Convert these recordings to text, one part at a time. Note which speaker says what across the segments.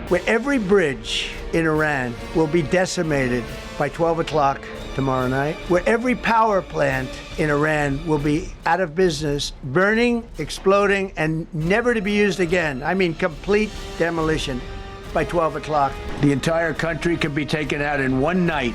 Speaker 1: where every bridge in Iran will be decimated by 12 o'clock tomorrow night, where every power plant in Iran will be out of business, burning, exploding, and never to be used again. I mean, complete demolition by 12 o'clock. The entire country can be taken out in one night,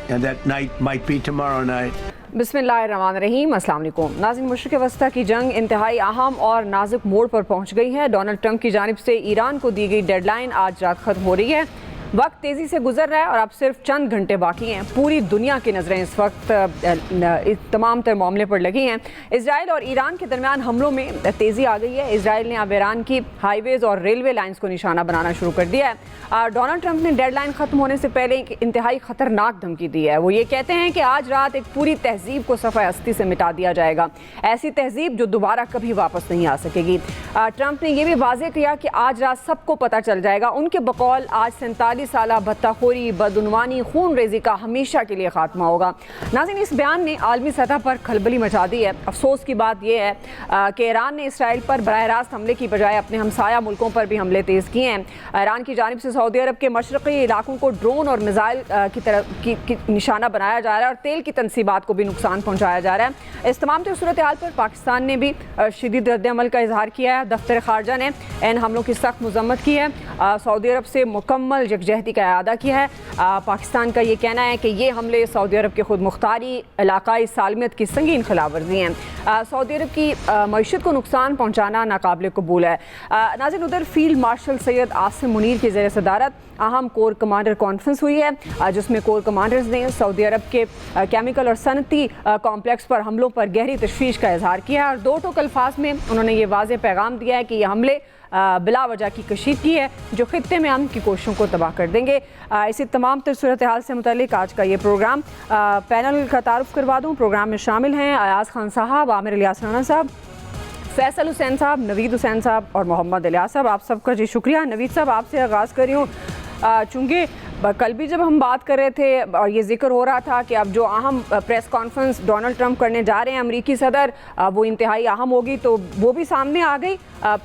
Speaker 1: and that night might be tomorrow night.
Speaker 2: बिस्मिल्लाहिर्रहमानिर्रहीम, अस्सलाम वालेकुम नाज़रीन। मशरिक़ वस्ता की जंग इंतहाई अहम और नाजुक मोड़ पर पहुँच गई है। डोनाल्ड ट्रंप की जानिब से ईरान को दी गई डेडलाइन आज रात ख़त्म हो रही है। वक्त तेज़ी से गुजर रहा है और अब सिर्फ चंद घंटे बाकी हैं। पूरी दुनिया की नज़रें इस वक्त तमाम तर मामले पर लगी हैं। इजराइल और ईरान के दरमियान हमलों में तेज़ी आ गई है। इजराइल ने अब ईरान की हाईवेज़ और रेलवे लाइन्स को निशाना बनाना शुरू कर दिया है। डोनाल्ड ट्रंप ने डेडलाइन ख़त्म होने से पहले एक इंतहाई ख़तरनाक धमकी दी है। वो ये कहते हैं कि आज रात एक पूरी तहज़ीब को सफ़े हस्ती से मिटा दिया जाएगा, ऐसी तहज़ीब जो दोबारा कभी वापस नहीं आ सकेगी। ट्रंप ने यह भी वाज़ेह किया कि आज रात सबको पता चल जाएगा। उनके बकौल आज 47 साला भत्ताखोरी, बदउनवानी, खून रेजी का हमेशा के लिए खात्मा होगा। नाज़रीन, इस बयान ने आलमी सतह पर खलबली मचा दी है। अफसोस की बात यह है कि ईरान ने इसराइल पर बराह रास्त हमले की बजाय अपने हमसाया मुल्कों पर भी हमले तेज़ किए हैं। ईरान की जानिब से सऊदी अरब के मशरक़ी इलाकों को ड्रोन और मिसाइल की तरफ निशाना बनाया जा रहा है और तेल की तनसीबात को भी नुकसान पहुँचाया जा रहा है। इस तमाम सूरत हाल पर पाकिस्तान ने भी शदीद रद्द-ए-अमल का इजहार किया है। दफ्तर खारजा ने इन हमलों की सख्त मज़म्मत की है। सऊदी अरब से मुकम्मल यकजहती का अदा किया है। पाकिस्तान का ये कहना है कि ये हमले सऊदी अरब के खुद मुख्तारी इलाकाई सालमियत की संगीन खिलाफवर्जी हैं। सऊदी अरब की मईशत को नुकसान पहुँचाना नाकाबिल कबूल है। नाज़रीन, उधर फील्ड मार्शल सैयद आसिम मुनीर की ज़ेर सदारत अहम कोर कमांडर कॉन्फ्रेंस हुई है, जिसमें कोर कमांडर्स ने सऊदी अरब के केमिकल और सनती कॉम्प्लेक्स पर हमलों पर गहरी तशवीश का इजहार किया है और दो टोक अल्फाज में उन्होंने ये वाज़ेह पैगाम दिया है कि ये हमले बिला वजह की कशीदगी है जो खित्ते में अमन की कोशिशों को तबाह कर देंगे। इसी तमाम तर सूरत हाल से मुतालिक आज का ये प्रोग्राम पैनल का तारुफ करवा दूँ। प्रोग्राम में शामिल हैं अयाज खान साहब, आमिर इलियास राना साहब, फैसल हुसैन साहब, नवीद हुसैन साहब और मोहम्मद इलियास साहब। आप सबका जी शुक्रिया। नवीद साहब, आपसे आगाज़ कर रही हूँ। चूँकि कल भी जब हम बात कर रहे थे और ये जिक्र हो रहा था कि अब जो अहम प्रेस कॉन्फ्रेंस डोनाल्ड ट्रंप करने जा रहे हैं अमेरिकी सदर, वो इंतहाई अहम होगी, तो वो भी सामने आ गई।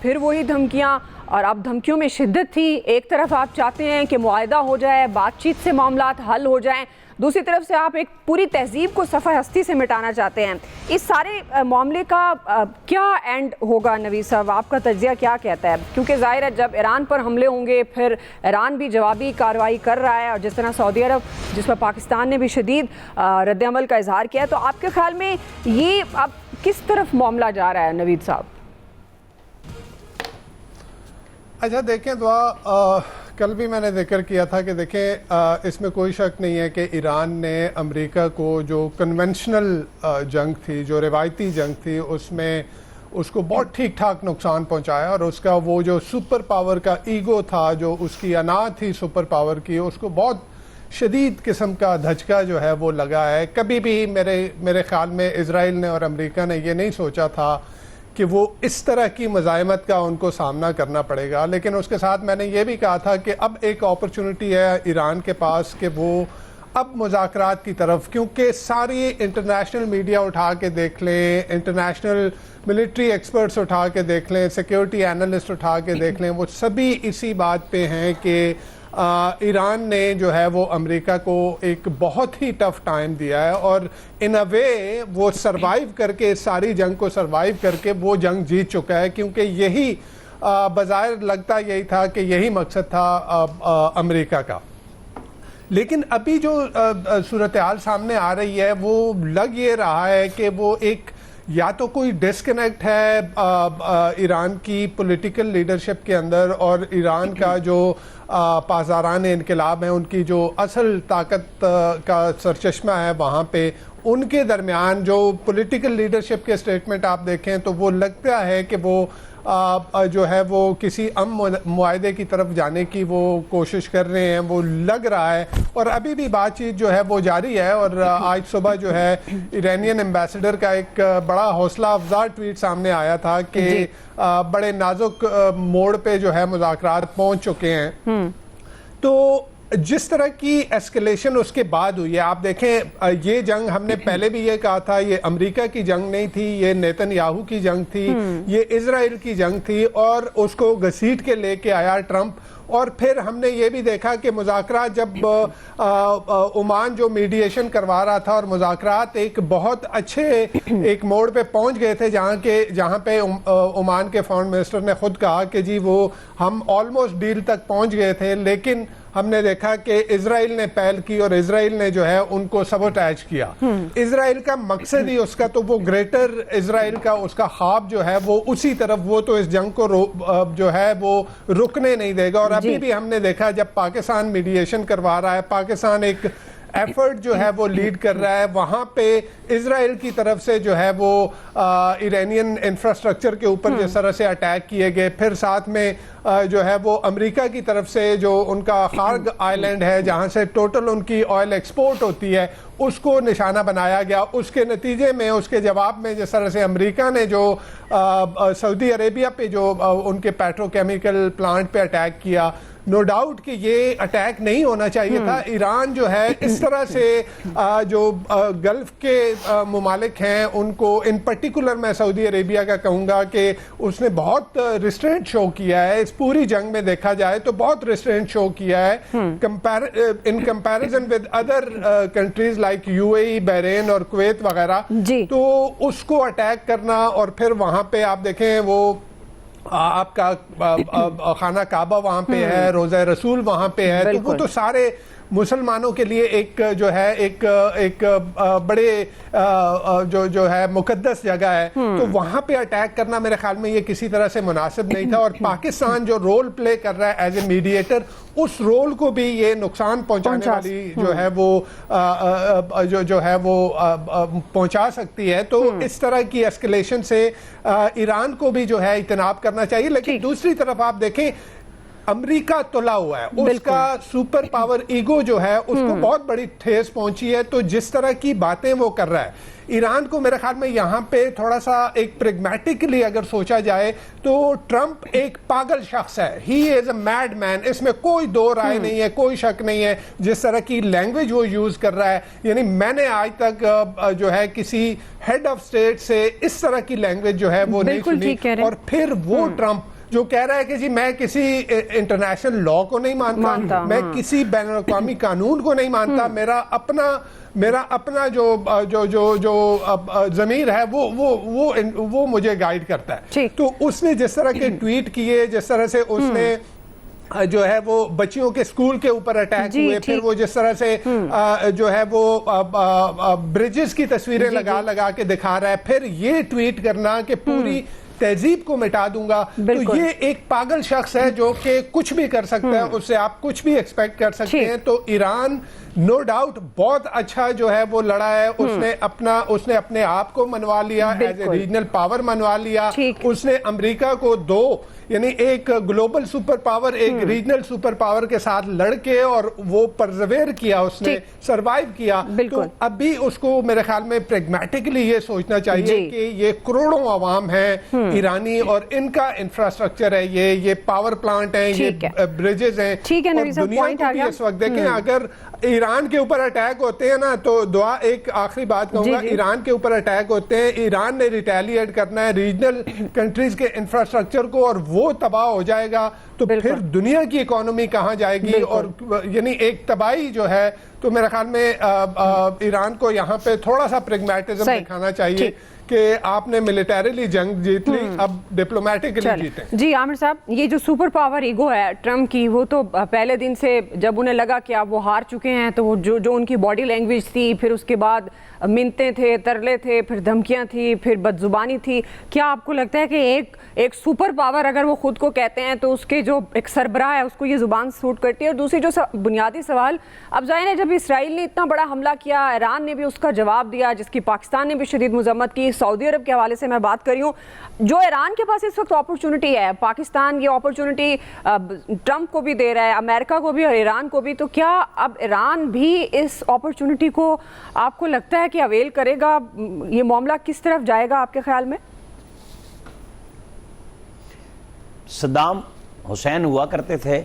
Speaker 2: फिर वही धमकियाँ और अब धमकियों में शिद्दत थी। एक तरफ आप चाहते हैं कि मुआहदा हो जाए, बातचीत से मामलात हल हो जाएं, दूसरी तरफ से आप एक पूरी तहजीब को सफ़े हस्ती से मिटाना चाहते हैं। इस सारे मामले का क्या एंड होगा? नवीद साहब, आपका तज्ज़िया क्या कहता है? क्योंकि ज़ाहिर है जब ईरान पर हमले होंगे फिर ईरान भी जवाबी कार्रवाई कर रहा है और जिस तरह सऊदी अरब, जिस पर पाकिस्तान ने भी शदीद रद्द-ए-अमल का इजहार किया है, तो आपके ख्याल में ये अब किस तरफ मामला जा रहा है नवीद साहब?
Speaker 3: अच्छा देखें दुआ, कल भी मैंने जिक्र किया था कि देखें इसमें कोई शक नहीं है कि ईरान ने अमेरिका को जो कन्वेंशनल जंग थी, जो रिवायती जंग थी, उसमें उसको बहुत ठीक ठाक नुकसान पहुंचाया और उसका वो जो सुपर पावर का ईगो था, जो उसकी अना थी सुपर पावर की, उसको बहुत शदीद किस्म का धचका जो है वो लगा है। कभी भी मेरे ख्याल में इजराइल ने और अमेरिका ने ये नहीं सोचा था कि वो इस तरह की मज़ाहमत का उनको सामना करना पड़ेगा। लेकिन उसके साथ मैंने ये भी कहा था कि अब एक अपॉर्चुनिटी है ईरान के पास कि वो अब मुज़ाकरात की तरफ, क्योंकि सारी इंटरनेशनल मीडिया उठा के देख लें, इंटरनेशनल मिलिट्री एक्सपर्ट्स उठा के देख लें, सिक्योरिटी एनालिस्ट उठा के देख लें, वो सभी इसी बात पे हैं कि ईरान ने जो है वो अमेरिका को एक बहुत ही टफ टाइम दिया है और इन अ वे वो सरवाइव करके, सारी जंग को सरवाइव करके वो जंग जीत चुका है, क्योंकि यही बज़ाहिर लगता यही था कि यही मकसद था अमेरिका का। लेकिन अभी जो सूरत हाल सामने आ रही है वो लग ये रहा है कि वो एक या तो कोई डिस्कनेक्ट है ईरान की पॉलिटिकल लीडरशिप के अंदर और ईरान का जो पासदारान इनकलाब है, उनकी जो असल ताकत का सरचश्मा है वहाँ पे, उनके दरमियान जो पॉलिटिकल लीडरशिप के स्टेटमेंट आप देखें तो वो लगता है कि वो जो है वो किसी मुआहदे की तरफ जाने की वो कोशिश कर रहे हैं, वो लग रहा है। और अभी भी बातचीत जो है वो जारी है और आज सुबह जो है ईरानियन एम्बेसडर का एक बड़ा हौसला अफजा ट्वीट सामने आया था कि बड़े नाजुक मोड़ पे जो है मुज़ाकरात पहुंच चुके हैं। तो जिस तरह की एस्केलेशन उसके बाद हुई है, आप देखें ये जंग हमने पहले भी ये कहा था, ये अमेरिका की जंग नहीं थी, ये नेतन्याहू की जंग थी, ये इजराइल की जंग थी और उसको घसीट के लेके आया ट्रंप। और फिर हमने ये भी देखा कि मुज़ाकरात जब ओमान जो मीडिएशन करवा रहा था और मुज़ाकरात एक बहुत अच्छे एक मोड़ पे पहुंच गए थे, जहां पे ओमान के फॉरेन मिनिस्टर ने खुद कहा कि जी वो हम ऑलमोस्ट डील तक पहुंच गए थे, लेकिन हमने देखा कि इजराइल ने पहल की और इजराइल ने जो है उनको सबोटैज किया। इजराइल का मकसद ही उसका तो वो ग्रेटर इजराइल का उसका ख्वाब जो है वो उसी तरफ, वो तो इस जंग को जो है वो रुकने नहीं देगा। और अभी भी हमने देखा जब पाकिस्तान मीडिएशन करवा रहा है, पाकिस्तान एक एफर्ट जो है वो लीड कर रहा है, वहां पे इजराइल की तरफ से जो है वो ईरानियन इंफ्रास्ट्रक्चर के ऊपर जिस तरह से अटैक किए गए, फिर साथ में जो है वो अमेरिका की तरफ से जो उनका खार्ग आइलैंड है जहां से टोटल उनकी ऑयल एक्सपोर्ट होती है उसको निशाना बनाया गया। उसके नतीजे में, उसके जवाब में जिस तरह से अमेरिका ने जो सऊदी अरेबिया पे जो उनके पेट्रोकेमिकल प्लांट पे अटैक किया, नो डाउट कि ये अटैक नहीं होना चाहिए था। ईरान जो है इस तरह से जो गल्फ के मुमालिक हैं उनको, इन पर्टिकुलर मैं सऊदी अरेबिया का कहूँगा कि उसने बहुत रिस्ट्रेंट शो किया है इस पूरी जंग में, देखा जाए तो बहुत रिस्ट्रेंट शो किया है in comparison with other countries like UAE, Bahrain और कुवैत वगैरह। तो उसको अटैक करना और फिर वहां पे आप देखें वो आपका खाना काबा वहां पे है, रोज़ा रसूल वहां पे है, तो वो तो सारे मुसलमानों के लिए एक जो है एक बड़े जो है मुकद्दस जगह है, तो वहां पे अटैक करना मेरे ख्याल में ये किसी तरह से मुनासिब नहीं था। और पाकिस्तान जो रोल प्ले कर रहा है एज ए मीडिएटर, उस रोल को भी ये नुकसान पहुंचाने वाली जो है वो जो है वो पहुंचा सकती है। तो इस तरह की एस्केलेशन से ईरान को भी जो है इतनाब करना चाहिए। लेकिन दूसरी तरफ आप देखें अमेरिका तुला हुआ है, उसका सुपर पावर ईगो जो है उसको बहुत बड़ी ठेस पहुंची है। तो जिस तरह की बातें वो कर रहा है, ईरान को मेरे ख्याल में यहाँ पे थोड़ा सा एक प्रेगमेटिकली अगर सोचा जाए तो ट्रंप एक पागल शख्स है, he is a mad man, इसमें कोई दो राय नहीं है, कोई शक नहीं है। जिस तरह की लैंग्वेज वो यूज कर रहा है, यानी मैंने आज तक जो है किसी हेड ऑफ स्टेट से इस तरह की लैंग्वेज जो है वो नहीं सुनी। और फिर वो ट्रंप जो कह रहा है कि जी मैं किसी इंटरनेशनल लॉ को नहीं मानता, मैं किसी बैन अवी कानून को नहीं मानता, मेरा अपना जो ज़मीर है वो मुझे गाइड करता है। तो उसने जिस तरह के ट्वीट किए, जिस तरह से उसने जो है वो बच्चियों के स्कूल के ऊपर अटैक हुए, फिर वो जिस तरह से जो है वो ब्रिजेस की तस्वीरें लगा के दिखा रहा है, फिर ये ट्वीट करना कि पूरी तहजीब को मिटा दूंगा, तो ये एक पागल शख्स है जो कि कुछ भी कर सकता है, उससे आप कुछ भी एक्सपेक्ट कर सकते हैं। तो ईरान नो डाउट बहुत अच्छा जो है वो लड़ा है, उसने अपने आप को मनवा लिया, एज ए रीजनल पावर मनवा लिया, उसने अमेरिका को दो यानी एक ग्लोबल सुपर पावर एक रीजनल सुपर पावर के साथ लड़के और वो परजवेर किया, उसने सरवाइव किया। तो अभी उसको मेरे ख्याल में प्रेगमेटिकली ये सोचना चाहिए कि ये करोड़ों आवाम हैं ईरानी और इनका इंफ्रास्ट्रक्चर है, ये पावर प्लांट है, ये ब्रिजेस हैं, और दुनिया को भी इस वक्त देखें अगर ईरान के ऊपर अटैक होते हैं ना, तो दुआ एक आखिरी बात कहूंगा, ईरान के ऊपर अटैक होते हैं, ईरान ने रिटेलिएट करना है रीजनल कंट्रीज के इंफ्रास्ट्रक्चर को और वो तबाह हो जाएगा, तो फिर दुनिया की इकोनॉमी कहां जाएगी, और यानी एक तबाही जो है। तो मेरे ख्याल में ईरान को यहाँ पे थोड़ा सा प्रेगमेटिज्म दिखाना चाहिए कि आपने मिलिटरीली जंग जीत ली, अब डिप्लोमेटिकली जीते।
Speaker 2: जी आमिर साहब, ये जो सुपर पावर ईगो है ट्रम्प की, वो तो पहले दिन से जब उन्हें लगा कि अब वो हार चुके हैं, तो वो जो उनकी बॉडी लैंग्वेज थी, फिर उसके बाद मिन्नतें थे, तरले थे, फिर धमकियां थी, फिर बदजुबानी थी। क्या आपको लगता है कि एक सुपर पावर अगर वो खुद को कहते हैं तो उसके जो एक सरबराह है उसको ये जुबान सूट करती है? और दूसरी जो बुनियादी सवाल, अब जाहिर है जब इसराइल ने इतना बड़ा हमला किया, ईरान ने भी उसका जवाब दिया, जिसकी पाकिस्तान ने भी शदीद मजम्मत की, सऊदी अरब के हवाले से मैं बात कर रही हूँ, जो ईरान के पास इस वक्त अपॉर्चुनिटी है, पाकिस्तान ये अपॉर्चुनिटी ट्रंप को भी दे रहा है, अमेरिका को भी और ईरान को भी, तो क्या अब ईरान भी इस अपॉर्चुनिटी को आपको लगता है कि अवेल करेगा? ये मामला किस तरफ जाएगा आपके ख्याल में?
Speaker 4: सद्दाम हुसैन हुआ करते थे,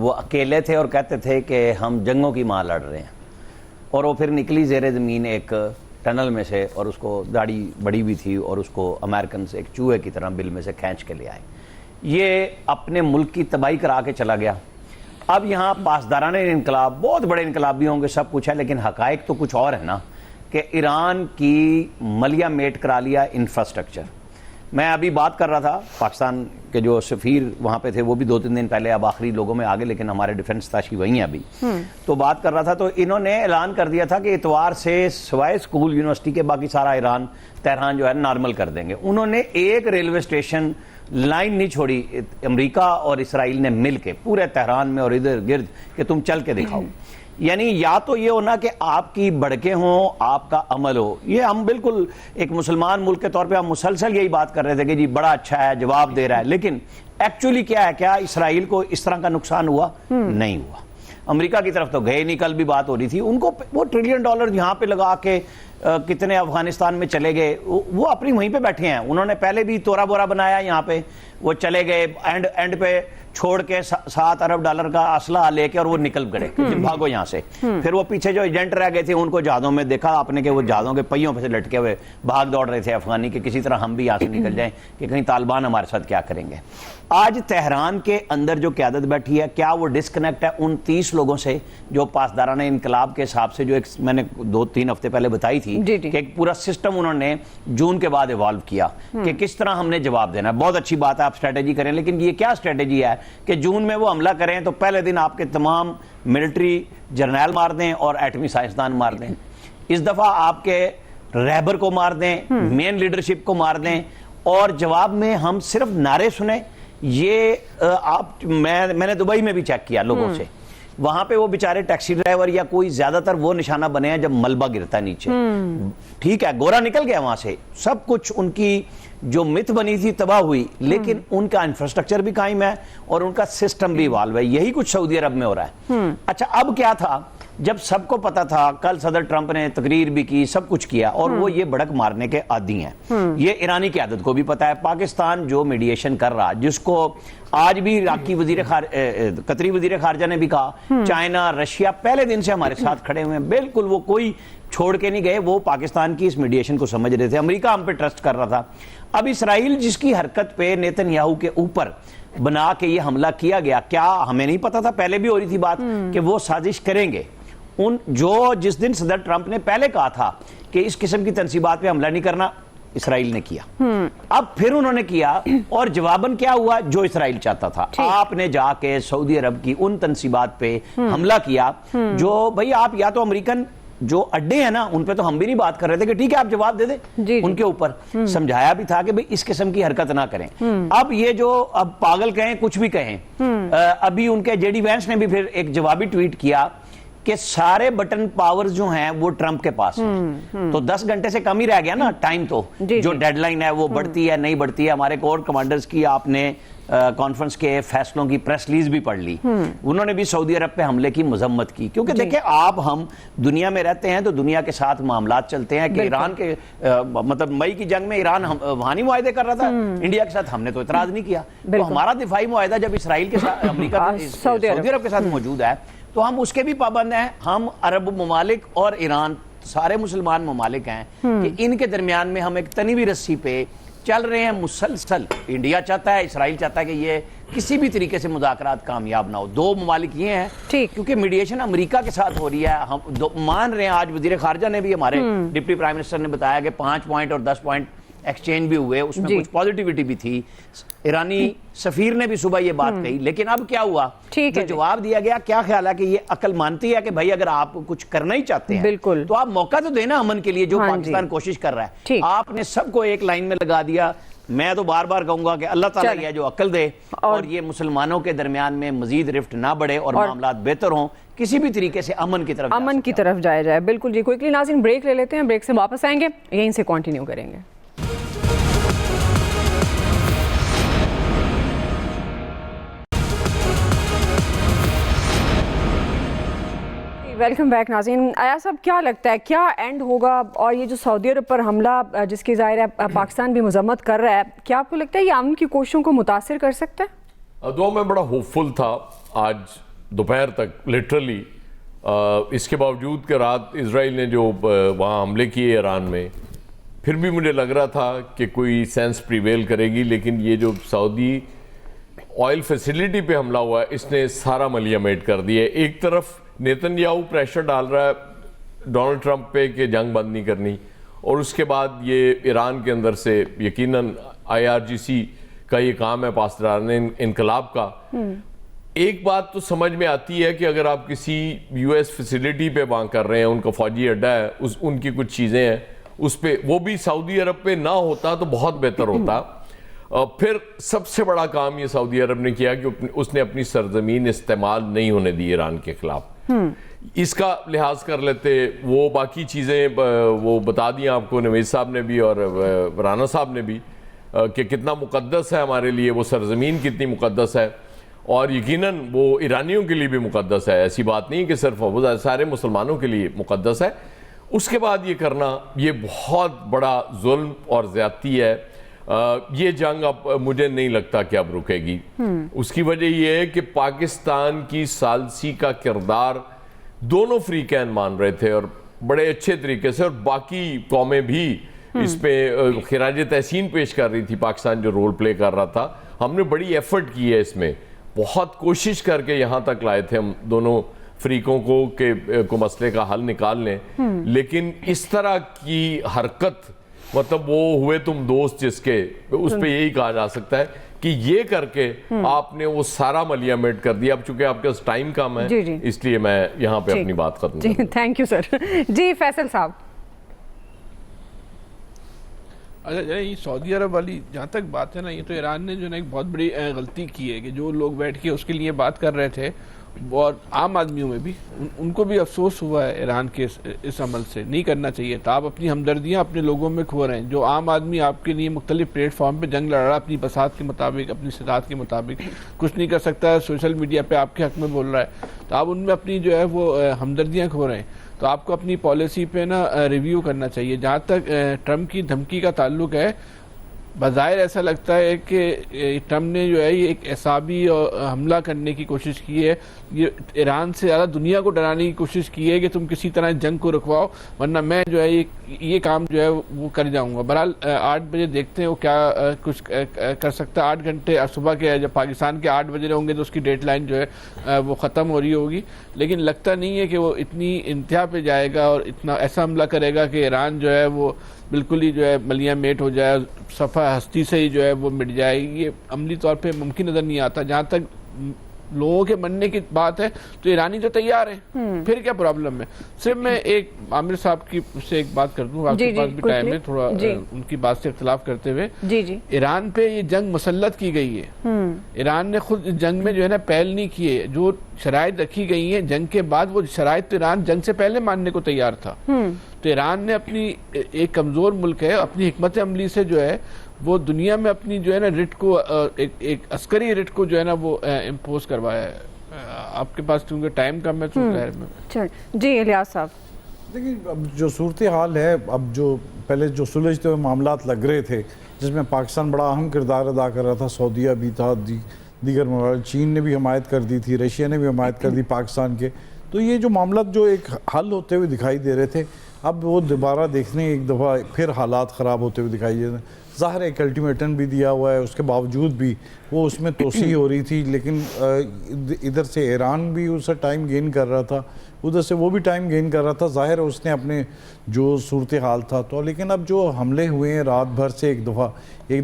Speaker 4: वो अकेले थे और कहते थे कि हम जंगों की माँ लड़ रहे हैं, और वो फिर निकली ज़ेरे ज़मीन एक टनल में से, और उसको दाढ़ी बड़ी भी थी, और उसको अमेरिकन से एक चूहे की तरह बिल में से खींच के ले आए। ये अपने मुल्क की तबाही करा के चला गया। अब यहाँ पासदाराना इनकलाब, बहुत बड़े इनकलाबी होंगे, सब कुछ है, लेकिन हकायक तो कुछ और है ना, कि ईरान की मलिया मेट करा लिया इंफ्रास्ट्रक्चर। मैं अभी बात कर रहा था, पाकिस्तान के जो सफ़ीर वहाँ पे थे वो भी 2-3 दिन पहले, अब आखिरी लोगों में आगे, लेकिन हमारे डिफेंस ताशी वहीं है अभी। तो बात कर रहा था, तो इन्होंने ऐलान कर दिया था कि इतवार से सिवाय स्कूल यूनिवर्सिटी के बाकी सारा ईरान तेहरान जो है नॉर्मल कर देंगे। उन्होंने एक रेलवे स्टेशन लाइन नहीं छोड़ी, अमेरिका और इसराइल ने मिल के पूरे तेहरान में और इधर गिर्द, कि तुम चल के दिखाओ। यानी या तो ये होना कि आपकी बढ़के हों, आपका अमल हो। ये हम बिल्कुल एक मुसलमान मुल्क के तौर पे हम मुसलसल यही बात कर रहे थे कि जी बड़ा अच्छा है, जवाब दे रहा है, लेकिन एक्चुअली क्या है, क्या इसराइल को इस तरह का नुकसान हुआ? नहीं हुआ। अमेरिका की तरफ तो गए नहीं, कल भी बात हो रही थी, उनको वो $1 ट्रिलियन यहाँ पे लगा के कितने अफगानिस्तान में चले गए, वो अपनी वहीं पे बैठे हैं। उन्होंने पहले भी तोरा बोरा बनाया यहाँ पे, वो चले गए, एंड पे छोड़ के $7 अरब का असला लेके, और वो निकल गए कि भागो यहाँ से। फिर वो पीछे जो एजेंट रह गए थे उनको जहाज़ों में देखा आपने कि वो जहाज़ों के पहियों पे से लटके हुए भाग दौड़ रहे थे अफगानी, कि किसी तरह हम भी यहाँ से निकल जाएं, कि कहीं तालिबान हमारे साथ क्या करेंगे। आज तेहरान के अंदर जो क़यादत बैठी है, क्या वो डिस्कनेक्ट है उन 30 लोगों से जो पासदाराना इनकलाब के हिसाब से, जो एक मैंने 2-3 हफ्ते पहले बताई थी कि एक पूरा सिस्टम उन्होंने जून के बाद इवॉल्व किया कि किस तरह हमने जवाब देना है। बहुत अच्छी बात है आप स्ट्रेटेजी करें, लेकिन ये क्या स्ट्रेटेजी है कि जून में वो हमला करें तो पहले दिन आपके तमाम मिलिट्री जर्नैल मार दें और एटमी साइंसदान मार दें। इस दफा आपके रहबर को मार दें, मेन लीडरशिप को मार दें, और जवाब में हम सिर्फ नारे सुने। ये मैंने दुबई में भी चेक किया लोगों से, वहां पे वो बेचारे टैक्सी ड्राइवर या कोई ज्यादातर वो निशाना बने हैं जब मलबा गिरता है नीचे। ठीक है, गोरा निकल गया वहां से, सब कुछ उनकी जो मिथ बनी थी तबाह हुई, लेकिन उनका इंफ्रास्ट्रक्चर भी कायम है और उनका सिस्टम भी इवॉल्व है। यही कुछ सऊदी अरब में हो रहा है। अच्छा, अब क्या था, जब सबको पता था, कल सदर ट्रंप ने तकरीर भी की, सब कुछ किया, और वो ये भड़क मारने के आदी हैं। ये ईरानी क़यादत को भी पता है। पाकिस्तान जो मीडिएशन कर रहा, जिसको आज भी इराकी कतरी वजीर खारजा ने भी कहा, चाइना रशिया पहले दिन से हमारे साथ खड़े हुए हैं, बिल्कुल वो कोई छोड़ के नहीं गए, वो पाकिस्तान की इस मीडिएशन को समझ रहे थे। अमेरिका हम पे ट्रस्ट कर रहा था। अब इसराइल जिसकी हरकत पे नेतन्याहू के ऊपर बना के ये हमला किया गया, क्या हमें नहीं पता था? पहले भी हो रही थी बात कि वो साजिश करेंगे। जिस दिन सदर ट्रंप ने पहले कहा था कि इस किस्म की तनसीबात पे हमला नहीं करना, इसराइल ने किया। अब फिर उन्होंने किया, और जवाबन क्या हुआ? जो इसराइल चाहता था। आपने जाके सऊदी अरब की उन तनसीबात पे हमला किया, जो भाई आप या तो अमेरिकन जो अड्डे हैं ना, उन पे तो हम भी नहीं बात कर रहे थे कि ठीक है आप जवाब दे दे, उनके ऊपर समझाया भी था कि भाई इस किस्म की हरकत ना करें। अब ये जो अब पागल कहें, कुछ भी कहें, अभी उनके जेडी वैंस ने भी फिर एक जवाबी ट्वीट किया कि सारे बटन पावर्स जो हैं वो ट्रंप के पास हैं। तो 10 घंटे से कम ही रह गया ना टाइम, तो जो डेडलाइन है वो बढ़ती है नहीं बढ़ती है। हमारे कोर कमांडर्स की आपने कॉन्फ्रेंस के फैसलों की प्रेस रिलीज भी पढ़ ली। उन्होंने भी सऊदी अरब पे हमले की मजम्मत की, क्योंकि देखिए आप हम दुनिया में रहते हैं तो दुनिया के साथ मामलात चलते हैं कि ईरान के मतलब मई की जंग में ईरान वहानी मुआहदे कर रहा था इंडिया के साथ, हमने तो इतराज नहीं किया। तो हमारा दिफाई मुआहदा जब इसराइल के साथ, अमेरिका सऊदी अरब के साथ मौजूद है, तो हम उसके भी पाबंद हैं। हम अरब ममालिक और ईरान सारे मुसलमान ममालिक हैं कि इनके दरमियान में हम एक तनी हुई रस्सी पे चल रहे हैं मुसलसल। इंडिया चाहता है, इसराइल चाहता है कि ये किसी भी तरीके से मुज़ाकरात कामयाब ना हो। दो ममालिक ये हैं, क्योंकि मीडिएशन अमेरिका के साथ हो रही है। हम मान रहे हैं, आज वजीर खारजा ने भी, हमारे डिप्टी प्राइम मिनिस्टर ने बताया कि 5 पॉइंट और 10 पॉइंट एक्सचेंज भी हुए, उसमें कुछ पॉजिटिविटी भी थी। ईरानी सफीर ने भी सुबह ये बात कही, लेकिन अब क्या हुआ, जो जवाब दिया गया, क्या ख्याल है कि ये अकल मानती है कि भाई अगर आप कुछ करना ही चाहते हैं तो आप मौका तो देना अमन के लिए, जो पाकिस्तान कोशिश कर रहा है। आपने सबको एक लाइन में लगा दिया। मैं तो बार बार कहूंगा कि अल्लाह ताला ये जो अकल दे और ये मुसलमानों के दरमियान में मजीद रिफ्ट ना बढ़े और मामलात बेहतर हों, किसी भी तरीके से अमन की तरफ जाया जाए। बिल्कुल जी। क्विकली नाज़रीन ब्रेक ले लेते हैं, ब्रेक से वापस आएंगे, यहीं से कंटिन्यू करेंगे। वेलकम बैक नाज़रीन। आया साहब, क्या लगता है क्या एंड होगा? और ये जो सऊदी अरब पर हमला जिसकी ज़ाहिर है पाकिस्तान भी मजम्मत कर रहा है, क्या आपको लगता है ये अमन की कोशिशों को मुतासिर कर सकता है?
Speaker 5: दुआ मैं बड़ा होपफुल था आज दोपहर तक लिटरली, इसके बावजूद कि रात इसराइल ने जो वहाँ हमले किए ईरान में, फिर भी मुझे लग रहा था कि कोई सेंस प्रिवेल करेगी, लेकिन ये जो सऊदी ऑयल फैसिलिटी पे हमला हुआ है इसने सारा मलिया मेट कर दिया है। एक तरफ नेतन्याहू प्रेशर डाल रहा है डोनाल्ड ट्रंप पे कि जंग बंद नहीं करनी, और उसके बाद ये ईरान के अंदर से यकीनन IRGC का ये काम है पास डालने इनकलाब का। एक बात तो समझ में आती है कि अगर आप किसी US फैसिलिटी पे वहाँ कर रहे हैं, उनका फौजी अड्डा है, उनकी कुछ चीज़ें हैं उस पर, वो भी सऊदी अरब पे ना होता तो बहुत बेहतर होता। फिर सबसे बड़ा काम ये सऊदी अरब ने किया कि उसने अपनी सरजमीन इस्तेमाल नहीं होने दी ईरान के खिलाफ। इसका लिहाज कर लेते, वो बाकी चीज़ें वो बता दी आपको नवीद साहब ने भी और राना साहब ने भी कि कितना मुकद्दस है हमारे लिए वो सरजमीन, कितनी मुकद्दस है, और यकीनन वो ईरानियों के लिए भी मुकद्दस है। ऐसी बात नहीं कि सिर्फ वो सारे मुसलमानों के लिए मुकद्दस है। उसके बाद ये करना ये बहुत बड़ा जुल्म और ज़्यादती है। ये जंग अब मुझे नहीं लगता कि अब रुकेगी। उसकी वजह यह है कि पाकिस्तान की सालसी का किरदार दोनों फ्रीकैन मान रहे थे और बड़े अच्छे तरीके से, और बाकी कौमें भी इस पे खिराज तहसीन पेश कर रही थी। पाकिस्तान जो रोल प्ले कर रहा था, हमने बड़ी एफर्ट की है इसमें, बहुत कोशिश करके यहाँ तक लाए थे हम दोनों फ्रीकों को मसले का हल निकाल लें। लेकिन इस तरह की हरकत, मतलब वो हुए तुम दोस्त जिसके, उस पर यही कहा जा सकता है कि ये करके आपने वो सारा मलिया मेट कर दिया। अब चूंकि आपके पास टाइम कम है,
Speaker 2: जी, जी।
Speaker 5: इसलिए मैं यहाँ पे अपनी बात खत्म
Speaker 2: जी, थैंक यू सर। जी फैसल साहब।
Speaker 6: अच्छा, ये सऊदी अरब वाली जहाँ तक बात है ना, ये तो ईरान ने जो ना एक बहुत बड़ी गलती की है कि जो लोग बैठ के उसके लिए बात कर रहे थे, और आम आदमियों में भी उनको भी अफसोस हुआ है ईरान के इस अमल से। नहीं करना चाहिए था। आप अपनी हमदर्दियाँ अपने लोगों में खो रहे हैं। जो आम आदमी आपके लिए मुख्तलिफ प्लेटफॉर्म पे जंग लड़ रहा है अपनी बसात के मुताबिक, अपनी सिद्धात के मुताबिक, कुछ नहीं कर सकता है, सोशल मीडिया पे आपके हक में बोल रहा है, तो आप उनमें अपनी जो है वो हमदर्दियाँ खो रहे हैं। तो आपको अपनी पॉलिसी पे ना रिव्यू करना चाहिए। जहाँ तक ट्रम्प की धमकी का ताल्लुक है, बज़ाहिर ऐसा लगता है कि ट्रम्प ने जो है ये एक एसाबी हमला करने की कोशिश की है। ये ईरान से ज़्यादा दुनिया को डराने की कोशिश की है कि तुम किसी तरह जंग को रुकवाओ, वरना मैं जो है ये काम जो है वो कर जाऊंगा। बहरहाल 8 बजे देखते हैं वो क्या कुछ कर सकता है। 8 घंटे सुबह के, जब पाकिस्तान के 8 बजे होंगे तो उसकी डेडलाइन जो है वो ख़त्म हो रही होगी। लेकिन लगता नहीं है कि वो इतनी इंतहा पे जाएगा और इतना ऐसा हमला करेगा कि ईरान जो है वो बिल्कुल ही जो है मलिया मेट हो जाए, सफ़ा हस्ती से ही जो है वो मिट जाए। ये अमली तौर पे मुमकिन नज़र नहीं आता। जहाँ तक लोगों के बनने की बात है तो ईरानी तो तैयार है, फिर क्या प्रॉब्लम है। सिर्फ मैं एक आमिर साहब की से एक बात कर दूं, आपके पास भी टाइम है थोड़ा उनकी बात से इख्तिलाफ करते हुए। ईरान पे ये जंग मुसल्लत की गई है। ईरान ने खुद इस जंग में जो है ना पहल नहीं की है। जो शराइत रखी गई है जंग के बाद, वो शराइत तो ईरान जंग से पहले मानने को तैयार था। तो ईरान ने अपनी, एक कमजोर मुल्क है, अपनी हिकमत अमली से जो है वो दुनिया में अपनी जो है ना रिट को, एक अस्करी रिट को जो है ना वो इम्पोज करवाया है। आपके पास क्योंकि टाइम कम है तो
Speaker 2: जी इलियास साहब।
Speaker 7: देखिए, अब जो सूरत हाल है, अब जो पहले जो सुलझते हुए मामलात लग रहे थे जिसमें पाकिस्तान बड़ा अहम किरदार अदा कर रहा था, सऊदीया भी था, दीगर ममालिक, चीन ने भी हमायत कर दी थी, रशिया ने भी हमायत कर दी पाकिस्तान के। तो ये जो मामला जो एक हल होते हुए दिखाई दे रहे थे, अब वो दोबारा देखने एक दफ़ा फिर हालात ख़राब होते हुए दिखाई दे रहे हैं। ज़ाहिर एक अल्टीमेटम भी दिया हुआ है, उसके बावजूद भी वो उसमें तोसी हो रही थी। लेकिन इधर से ईरान भी उससे टाइम गेन कर रहा था, उधर से वो भी टाइम गेन कर रहा था। ज़ाहिर है उसने अपने जो सूरत हाल था तो, लेकिन अब जो हमले हुए हैं रात भर से एक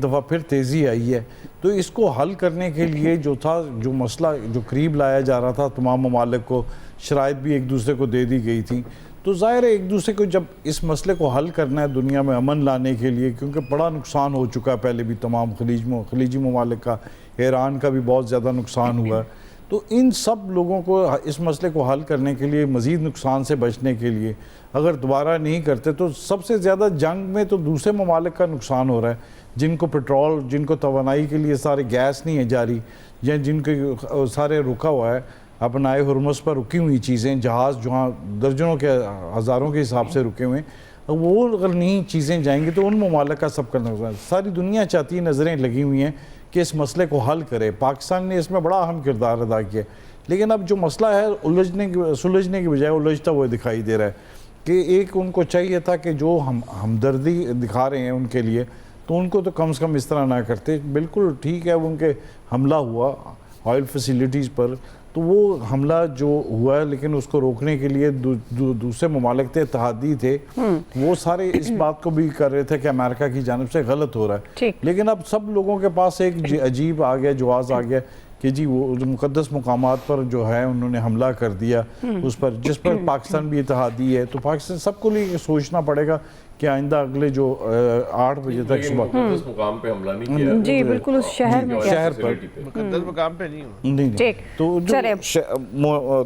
Speaker 7: दफ़ा फिर तेज़ी आई है। तो इसको हल करने के लिए जो था, जो मसला जो करीब लाया जा रहा था तमाम ममालिक को, शराइत भी एक दूसरे को दे दी गई थी। तो ज़ाहिर है एक दूसरे को जब इस मसले को हल करना है दुनिया में अमन लाने के लिए, क्योंकि बड़ा नुकसान हो चुका है पहले भी तमाम खलीजी ममालिक का, ईरान का भी बहुत ज़्यादा नुकसान हुआ है। तो इन सब लोगों को इस मसले को हल करने के लिए, मज़ीद नुकसान से बचने के लिए अगर दोबारा नहीं करते तो सबसे ज़्यादा जंग में तो दूसरे ममालिक का नुकसान हो रहा है, जिनको पेट्रोल, जिनको तवानाई के लिए सारे गैस नहीं है जारी, या जिनके सारे रुका हुआ है अपनाए हुरमुज़ पर रुकी हुई चीज़ें, जहाज़ जहाँ दर्जनों के हज़ारों के हिसाब से रुके हुए हैं, वो अगर नहीं चीज़ें जाएंगी तो उन ममालिक का सबका नुकसान। सारी दुनिया चाहती है, नज़रें लगी हुई हैं कि इस मसले को हल करे। पाकिस्तान ने इसमें बड़ा अहम किरदार अदा किया, लेकिन अब जो मसला है सुलझने की बजाय उलझता हुआ दिखाई दे रहा है कि एक उनको चाहिए था कि जो हमदर्दी दिखा रहे हैं उनके लिए, तो उनको तो कम से कम इस तरह ना करते। बिल्कुल ठीक है, उनके हमला हुआ ऑयल फैसिलिटीज़ पर, तो वो हमला जो हुआ है, लेकिन उसको रोकने के लिए दूसरे ममालिक थे, इत्तेहादी थे, वो सारे इस बात को भी कर रहे थे कि अमेरिका की जानिब से गलत हो रहा है। लेकिन अब सब लोगों के पास एक अजीब आ गया, जवाज़ आ गया कि जी वो मुक़द्दस मुकामात पर जो है उन्होंने हमला कर दिया उस पर, जिस पर पाकिस्तान भी इत्तेहादी है। तो पाकिस्तान सबको लिए सोचना पड़ेगा कि आइंदा अगले जो 8 बजे तक सुबह
Speaker 5: मुक़द्दस मुकाम पे हमला नहीं किया
Speaker 2: जी बिल्कुल, उस शहर में
Speaker 7: शहर पर
Speaker 6: मुकद्दस मकाम पे नहीं हुआ।
Speaker 7: नहीं
Speaker 2: ठीक।
Speaker 7: तो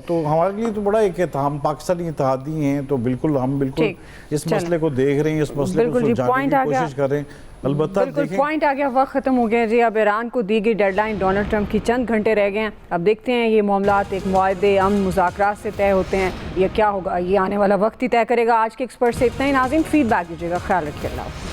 Speaker 7: तो हमारे लिए तो बड़ा एक है, हम पाकिस्तानी इत्तेहादी हैं, तो बिल्कुल हम बिल्कुल इस मसले को देख रहे हैं, इस मसले को सुलझाने की कोशिश कर रहे हैं। अलबत्ता
Speaker 2: बिल्कुल पॉइंट आ गया, वक्त खत्म हो गया जी। अब ईरान को दी गई डेडलाइन, डोनाल्ड ट्रंप की चंद घंटे रह गए हैं। अब देखते हैं ये मामलात एक मुआहदे अमन मुज़ाकरात से तय होते हैं या क्या होगा, ये आने वाला वक्त ही तय करेगा। आज के एक्सपर्ट से इतना ही नाज़रीन, फीडबैक दीजिएगा, ख्याल रखिए, अल्लाह।